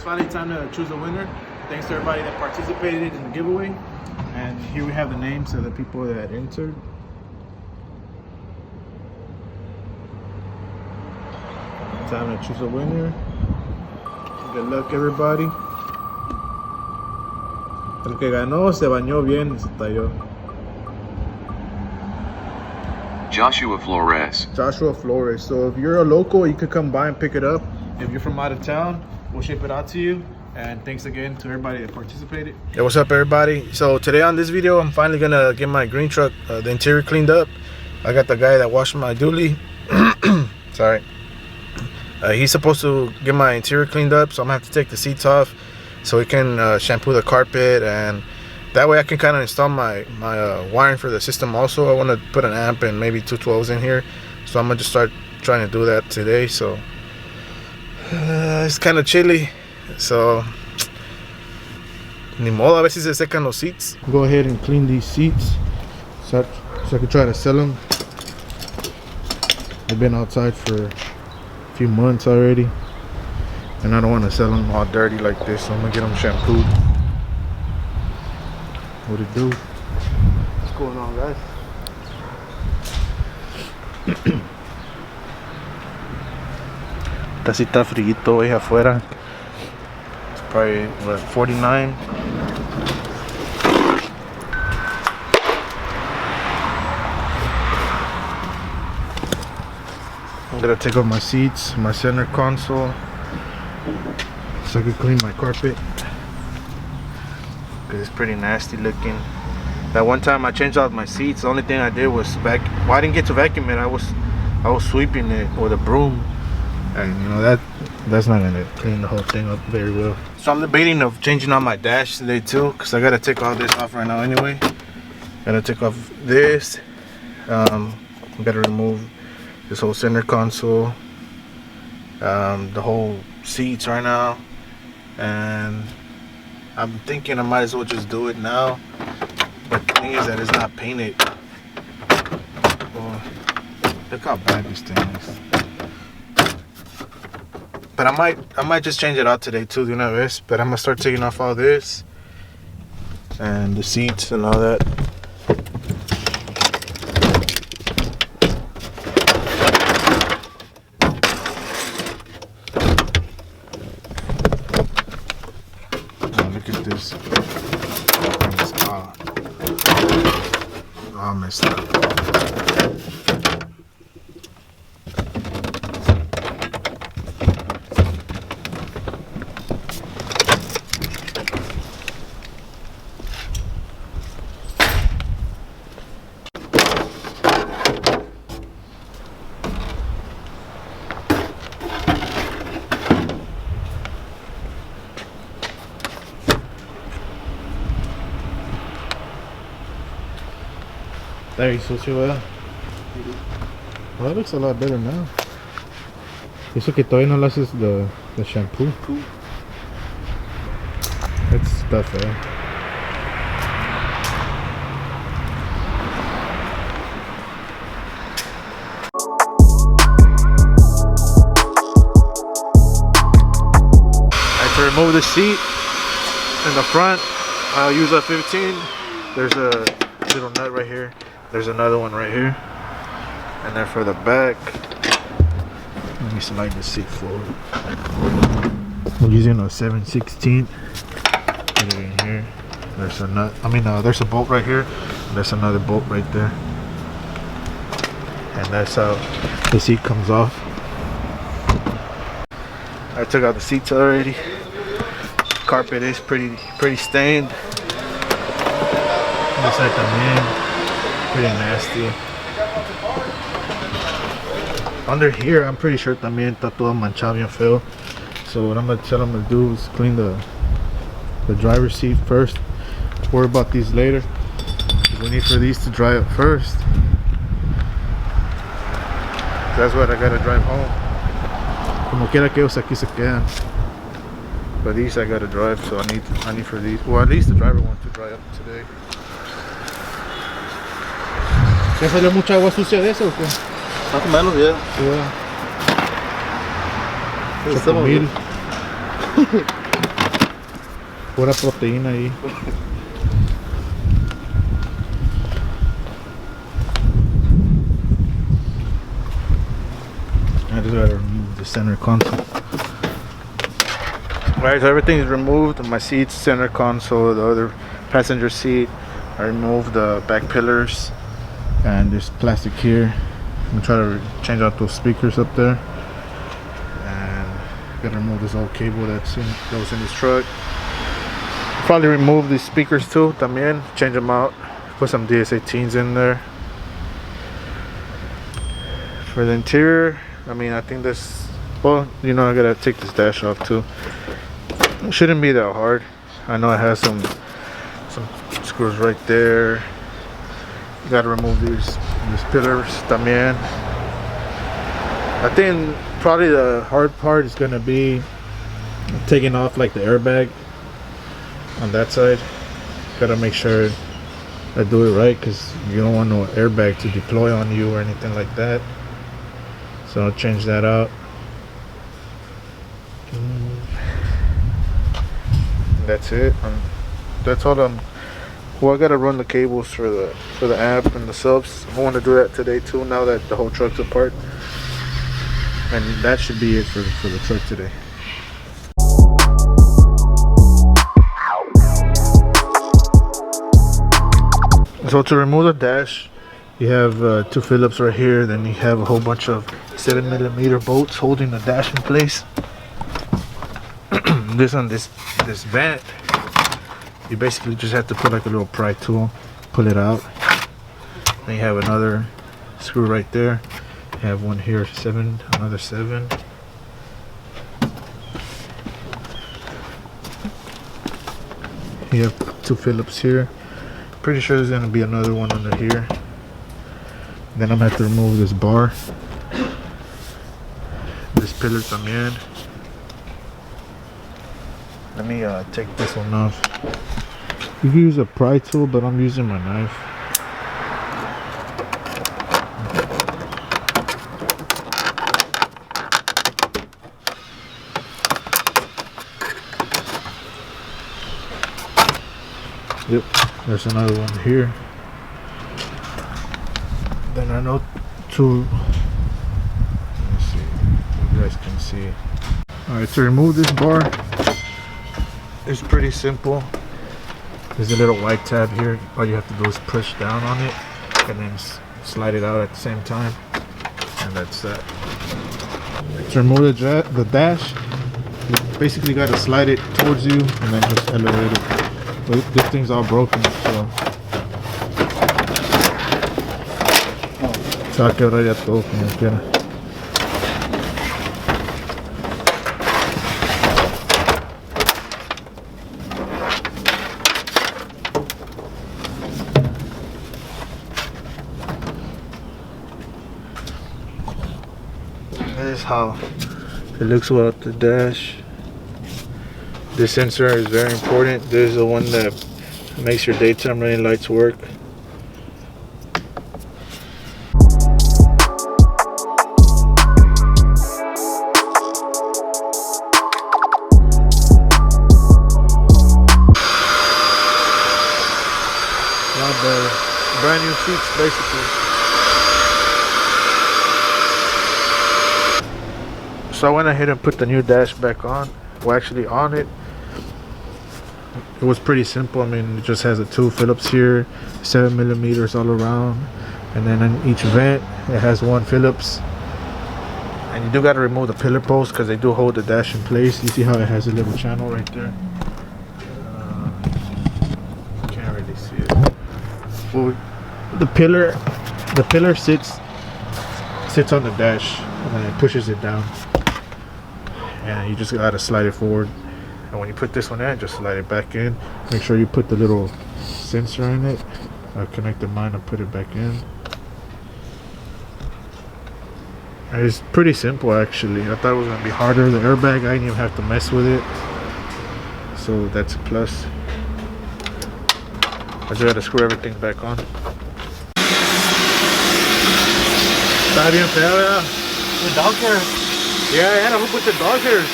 finally time to choose a winner. Thanks to everybody that participated in the giveaway. And here we have the names of the people that entered. Time to choose a winner. Good luck, everybody. El que ganó se bañó bien, se talló. Joshua Flores. Joshua Flores. So if you're a local, you could come by and pick it up. If you're from out of town, we'll ship it out to you. And thanks again to everybody that participated. Hey, what's up, everybody? So today on this video, I'm finally gonna get my green truck, the interior cleaned up. I got the guy that washed my dually. Sorry. He's supposed to get my interior cleaned up, so I'm gonna have to take the seats off so he can shampoo the carpet, and that way I can kind of install my wiring for the system also. I want to put an amp and maybe 212s in here, so I'm gonna just start trying to do that today. So it's kind of chilly, so ni modo, a ver si se secan los seats. Go ahead and clean these seats so I can try to sell them. They've been outside for a few months already, and I don't want to sell them all dirty like this, so I'm gonna get them shampooed. What it do? What's going on, guys? Casi está frito ahí afuera. It's probably what, 49. I'm gonna take off my seats, my center console, so I can clean my carpet, because it's pretty nasty looking. That one time I changed out my seats, the only thing I did was well, I didn't get to vacuum it. I was sweeping it with a broom, and you know that's not gonna clean the whole thing up very well. So I'm debating of changing out my dash today too, because I gotta take all this off right now anyway. Gotta take off this. Gotta remove this whole center console, the whole seats right now, and I'm thinking I might as well just do it now. But the thing is that it's not painted. Oh, look how bad this thing is. But I might just change it out today too, you know this. But I'm gonna start taking off all this and the seats and all that. Look at this. It's all messed up. There you sucio, ¿verdad? Well, that looks a lot better now. Eso que todavía no le haces the shampoo. That's stuff, eh? To remove the seat in the front, I'll use a 15. There's a little nut right here. There's another one right here, and then for the back, let me slide the seat forward. I'm using a 7/16. Put it in here. There's a nut. There's a bolt right here. And there's another bolt right there, and that's how the seat comes off. I took out the seats already. Carpet is pretty stained. This side también, pretty nasty. Under here, I'm pretty sure también está todo manchado bien feo. So what I'm gonna do is clean the driver's seat first. Worry about these later. We need for these to dry up first. That's what I gotta drive home. Como quiera que ellos aquí se quedan. But these I gotta drive, so I need for these. Well, at least the driver wants to dry up today. ¿Ya salió mucha agua sucia de eso o qué? Más o menos, ya. Yeah. 8,000. Pura proteína ahí. I just gotta remove the center console. Alright, so everything is removed. My seats, center console, the other passenger seat. I removed the back pillars. And there's plastic here. I'm gonna try to change out those speakers up there. And gotta remove this old cable that was in this truck. Probably remove these speakers too, también. Change them out. Put some DS18s in there. For the interior, I mean, I think this, well, you know, I gotta take this dash off too. It shouldn't be that hard. I know it has some screws right there. You gotta remove these pillars también. I think probably the hard part is gonna be taking off like the airbag on that side. Gotta make sure I do it right, because you don't want no airbag to deploy on you or anything like that. So I'll change that out. That's it. That's all. Well, I gotta run the cables for the amp and the subs. I want to do that today too, now that the whole truck's apart. And that should be it for the truck today. So to remove the dash, you have 2 Phillips right here. Then you have a whole bunch of 7mm bolts holding the dash in place. This vent, you basically just have to put like a little pry tool, pull it out. Then you have another screw right there. You have one here, 7, another 7. You have 2 Phillips here. Pretty sure there's gonna be another one under here. Then I'm gonna have to remove this bar, this pillar también. Let me take this one off. You can use a pry tool, but I'm using my knife. Yep, there's another one here. Then I know to, let me see, you guys can see. Alright, to remove this bar, it's pretty simple. There's a little white tab here. All you have to do is push down on it and then slide it out at the same time, and that's that. To remove the dash, you basically got to slide it towards you and then just elevate it. But this thing's all broken, so se va a quebrar ya todo como quiera. This is how it looks without the dash. This sensor is very important. This is the one that makes your daytime running lights work. Not better. Brand new seats basically. So I went ahead and put the new dash back on. Well, actually on it. It was pretty simple. I mean, it just has the 2 Phillips here, 7mm all around, and then in each vent it has 1 Phillips. And you do got to remove the pillar posts because they do hold the dash in place. You see how it has a little channel right there? Can't really see it. Well, the pillar sits on the dash and then it pushes it down. And you just gotta slide it forward, and when you put this one in, just slide it back in. Make sure you put the little sensor in it. I connected mine and put it back in. And it's pretty simple actually. I thought it was gonna be harder. The airbag, I didn't even have to mess with it, so that's a plus. I just gotta screw everything back on. Está bien feo, ¿verdad? The dog hair. Yeah, I had to hook with the dog hairs.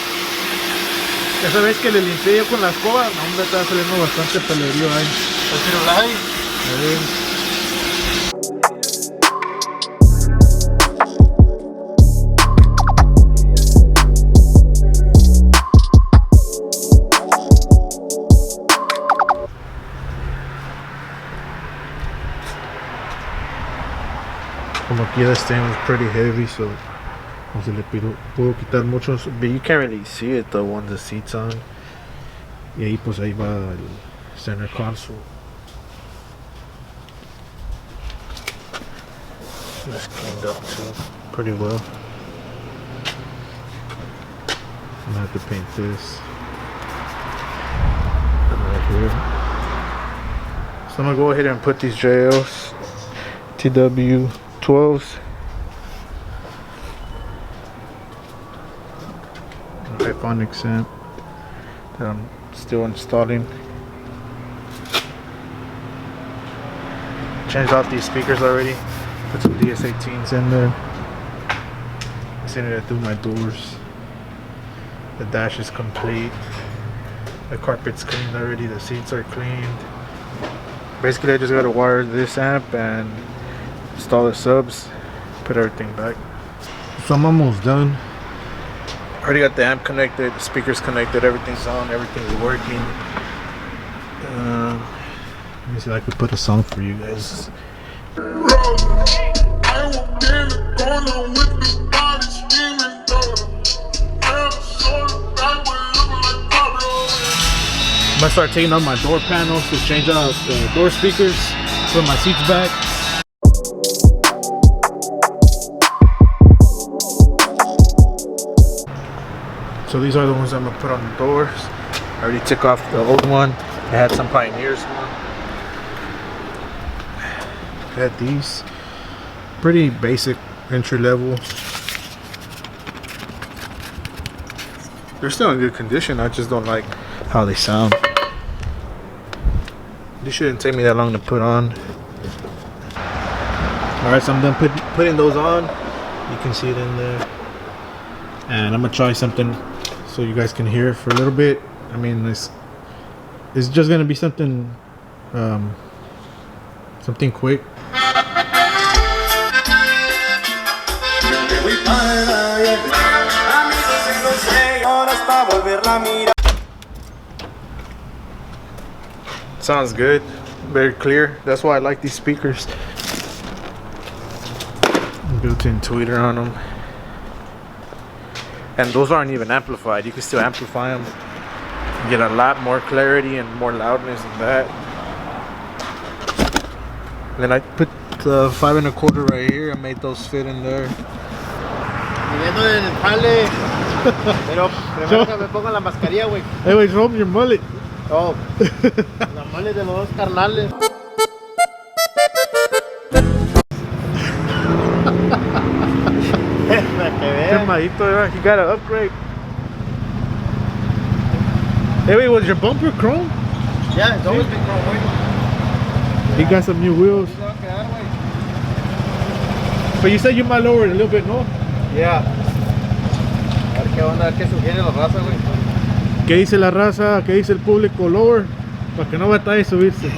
Esa vez que le limpié yo con la escoba, no, hombre, estaba saliendo bastante pelerío ahí. Como aquí the stain was pretty heavy, so no se le pudo quitar mucho, but you can't really see it though once the seat's on. Y ahí pues ahí va el center console. It's cleaned up too, pretty well. I'm gonna have to paint this right here. So I'm gonna go ahead and put these JLs TW12s. Phonics amp that I'm still installing. Changed out these speakers already. Put some DS18s in there. Seen it through my doors. The dash is complete. The carpet's cleaned already. The seats are cleaned. Basically, I just gotta wire this amp and install the subs. Put everything back. So I'm almost done. Already got the amp connected, the speakers connected, everything's on, everything's working. Let me see if I could put a song for you guys. I'm gonna start taking out my door panels to change out the door speakers, put my seats back. So these are the ones I'm gonna put on the doors. I already took off the old one. I had some Pioneers one. I had these. Pretty basic entry level. They're still in good condition. I just don't like how they sound. These shouldn't take me that long to put on. Alright, so I'm done putting those on. You can see it in there. And I'm gonna try something so you guys can hear it for a little bit. I mean, it's just gonna be something something quick. Sounds good, very clear. That's why I like these speakers. Built-in tweeter on them. And those aren't even amplified. You can still amplify them. Get a lot more clarity and more loudness than that. And then I put the 5 1/4 right here. I made those fit in there. Pero primero que me pongan la mascarilla, güey. Hey, wait, show 'em your mullet. Oh, la mullet de los dos carnales. He got an upgrade. Hey, wait, was your bumper chrome? Yeah, it's always been chrome, güey. He got some new wheels. But you said you might lower it a little bit, no? Yeah. A ver qué onda, qué sugiere la raza, güey. ¿Qué dice la raza? ¿Qué dice el público? Lower. Para que no batalle subirse.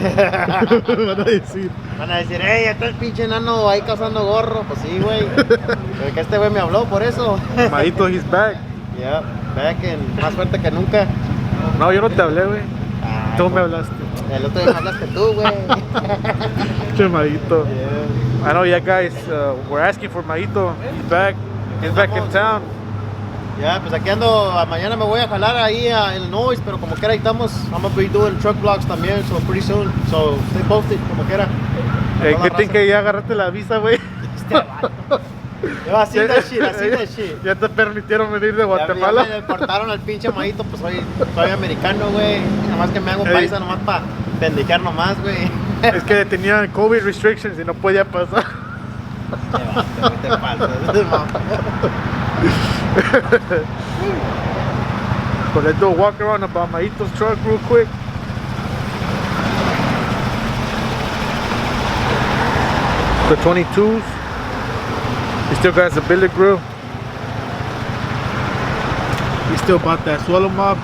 Van a decir, hey, está el pinche enano ahí cazando gorro. Pues sí, güey. Pero que este güey me habló por eso. Maito, Hes Back. Yeah, back and más fuerte que nunca. No, yo no te hablé, güey. Tú me hablaste. El otro día me hablaste tú, güey. Che, Maito. Yeah. I know, yeah, guys, we're asking for Maito. He's back. He's back in town. Ya, pues aquí ando, mañana me voy a jalar ahí a Illinois, pero como quiera ahí estamos. I'm gonna be doing truck vlogs también, so pretty soon. So stay posted, como quiera. Hey, good thing que ya agarraste la visa, güey. Yo haciendo shit. Ya te permitieron venir de Guatemala. Ya me deportaron al pinche Maito, pues soy americano, güey. Nomás que me hago paisa nomás para pendejear nomás, güey. Es que tenía COVID restrictions y no podía pasar. Te pasas. But let's do a walk around about Maito's truck real quick. The 22s. He still got the billet grill. He still bought that swallow mop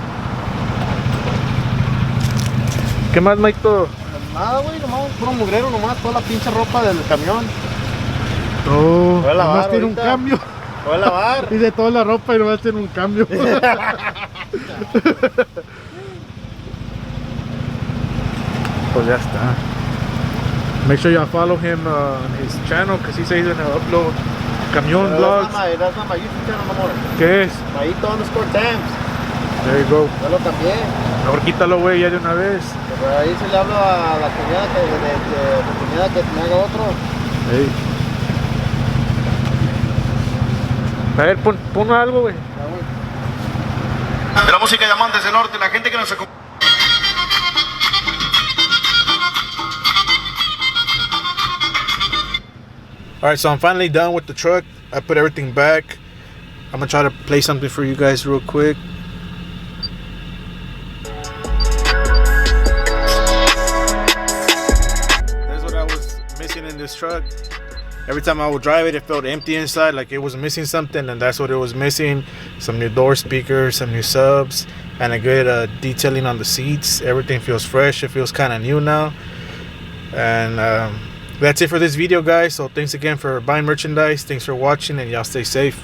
¿Qué más, Maito? Nada, güey, nomás puro mugrero, nomás toda la pinche ropa del camión. Oh, Voy a lavar nomás tiene un ahorita. cambio. Voy a lavar. Dice toda la ropa y nomás tiene un cambio. Pues ya está. Make sure y'all follow him on his channel because he says he's gonna upload camión vlogs. That's not my YouTube channel no more. ¿Qué es? Maito_Tams. There you go. Ya lo cambié. Mejor quítalo, güey, ya de una vez. Pero ahí se le hablo a la cuñada que me haga otro. Hey. A ver, pon algo, güey. Ya, güey. De la música de Amantes del Norte, la gente que nos acompaña. Alright, so I'm finally done with the truck. I put everything back. I'm gonna try to play something for you guys real quick. That's what I was missing in this truck. Every time I would drive it, it felt empty inside, like it was missing something, and that's what it was missing. Some new door speakers, some new subs, and a good detailing on the seats. Everything feels fresh. It feels kind of new now. And that's it for this video, guys. So thanks again for buying merchandise. Thanks for watching, and y'all stay safe.